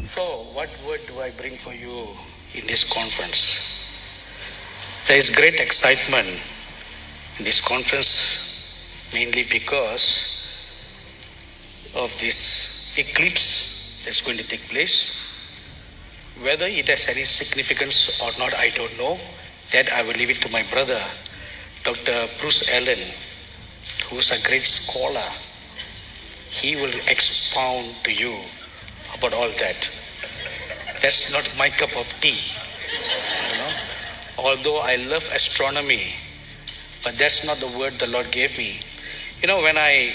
So, what word do I bring for you in this conference? There is great excitement in this conference, mainly because of this eclipse that's going to take place. Whether it has any significance or not, I don't know. That I will leave it to my brother, Dr. Bruce Allen, who is a great scholar. He will expound to you about all that. That's not my cup of tea, you know. Although I love astronomy, but that's not the word the Lord gave me. You know, when I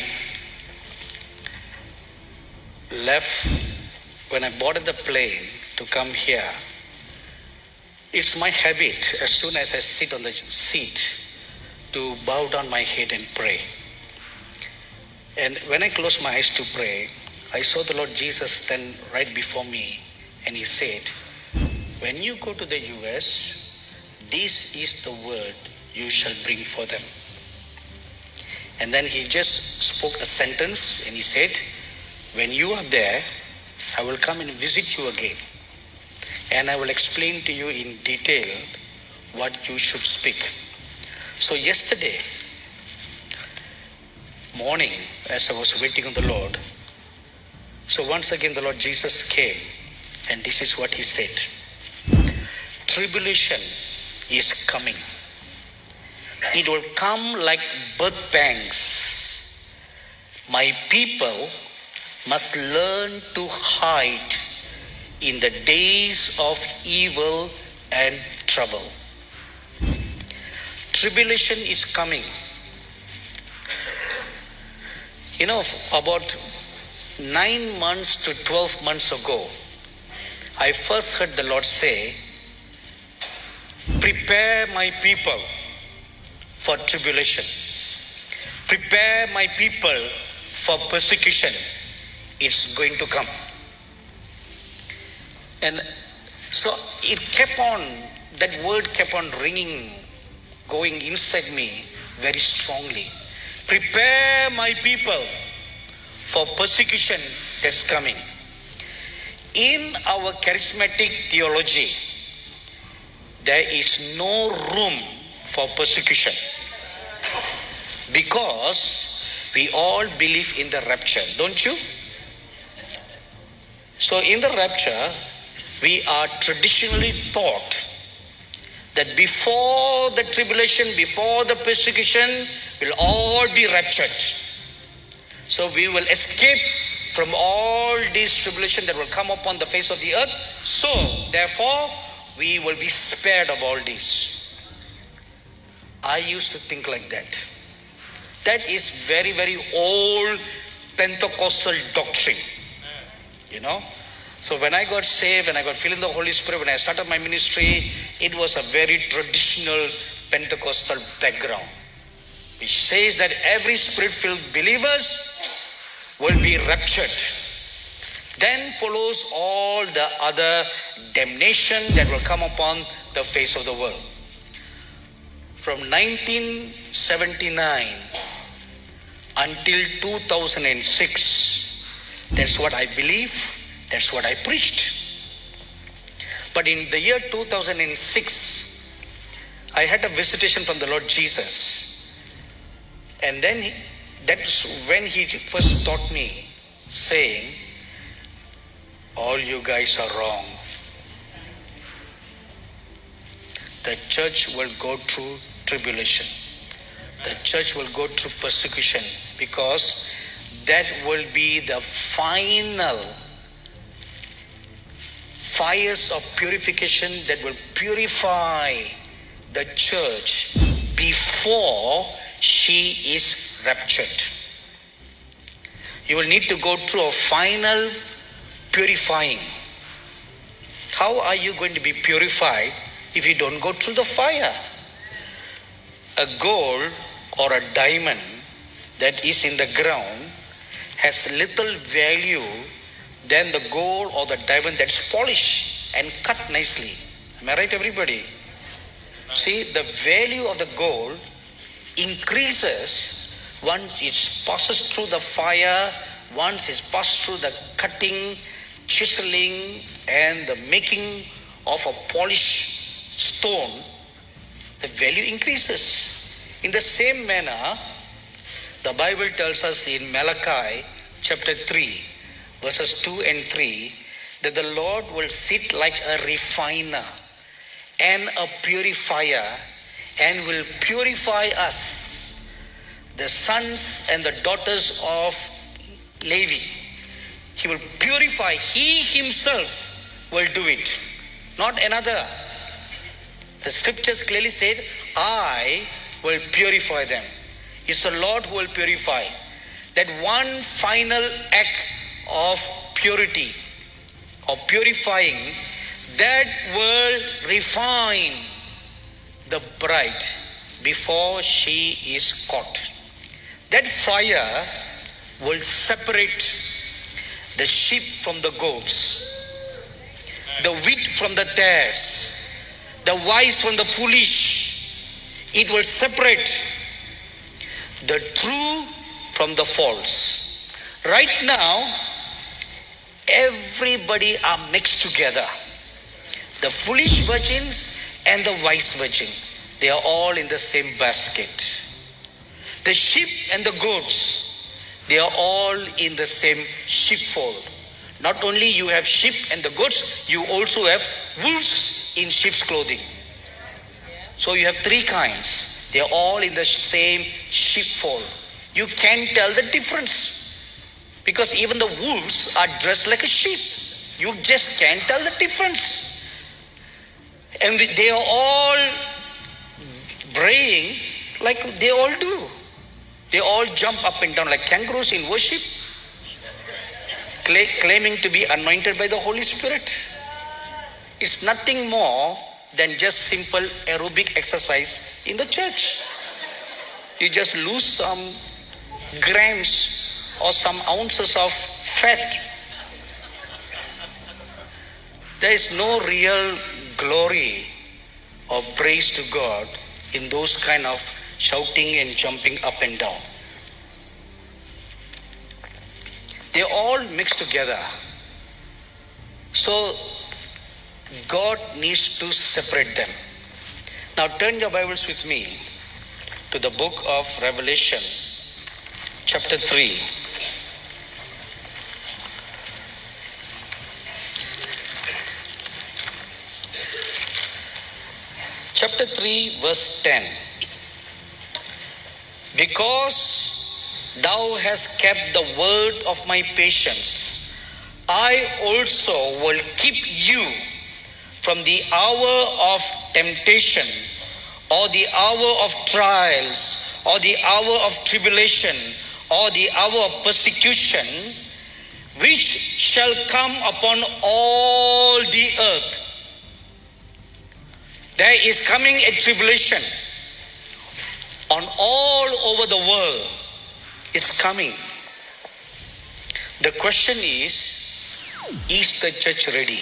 boarded the plane to come here, it's my habit as soon as I sit on the seat to bow down my head and pray. And when I closed my eyes to pray, I saw the Lord Jesus stand right before me, and he said, when you go to the US, this is the word you shall bring for them. And then he just spoke a sentence and he said, when you are there, I will come and visit you again. And I will explain to you in detail what you should speak. So yesterday morning, as I was waiting on the Lord, so once again the Lord Jesus came, and this is what he said. Tribulation is coming. It will come like birth pangs. My people must learn to hide in the days of evil and trouble. Tribulation is coming. You know, about 9 months to 12 months ago, I first heard the Lord say, prepare my people for tribulation. Prepare my people for persecution. It's going to come. And so it kept on, that word kept on ringing, going inside me very strongly. Prepare my people for persecution that's coming. In our charismatic theology, there is no room for persecution because we all believe in the rapture, don't you? So in the rapture, we are traditionally taught that before the tribulation, before the persecution, we'll all be raptured. So we will escape from all this tribulation that will come upon the face of the earth. So, therefore, we will be spared of all this. I used to think like that. That is very, very old Pentecostal doctrine. You know? So when I got saved, when I got filled in the Holy Spirit, when I started my ministry, it was a very traditional Pentecostal background, which says that every spirit-filled believers will be raptured. Then follows all the other damnation that will come upon the face of the world. From 1979 until 2006, that's what I believe, that's what I preached. But in the year 2006, I had a visitation from the Lord Jesus. And then that's when he first taught me, saying, all you guys are wrong. The church will go through tribulation. The church will go through persecution because that will be the final fires of purification that will purify the church before she is raptured. You will need to go through a final purifying. How are you going to be purified if you don't go through the fire? A gold or a diamond that is in the ground has little value than the gold or the diamond that's polished and cut nicely. Am I right, everybody? See, the value of the gold increases once it passes through the fire, once it's passed through the cutting chiseling and the making of a polished stone, the value increases. In the same manner, the Bible tells us in Malachi chapter 3, verses 2 and 3, that the Lord will sit like a refiner and a purifier and will purify us, the sons and the daughters of Levi. He will purify. He himself will do it, not another. The scriptures clearly said, I will purify them. It's the Lord who will purify. That one final act of purity, of purifying, that will refine the bride before she is caught. That fire will separate the sheep from the goats, the wheat from the tares, the wise from the foolish. It will separate the true from the false. Right now, everybody are mixed together. The foolish virgins and the wise virgin, they are all in the same basket. The sheep and the goats, they are all in the same sheepfold. Not only you have sheep and the goats, you also have wolves in sheep's clothing. So you have three kinds. They are all in the same sheepfold. You can't tell the difference, because even the wolves are dressed like a sheep. You just can't tell the difference. And they are all braying like they all do. They all jump up and down like kangaroos in worship, claiming to be anointed by the Holy Spirit. It's nothing more than just simple aerobic exercise in the church. You just lose some grams or some ounces of fat. There is no real glory or praise to God in those kind of shouting and jumping up and down. They all mix together. So God needs to separate them. Now turn your Bibles with me to the book of Revelation, chapter 3. Chapter 3, verse 10. Because thou hast kept the word of my patience, I also will keep you from the hour of temptation, or the hour of trials, or the hour of tribulation, or the hour of persecution, which shall come upon all the earth. There is coming a tribulation on all over the world. Is coming. The question is the church ready?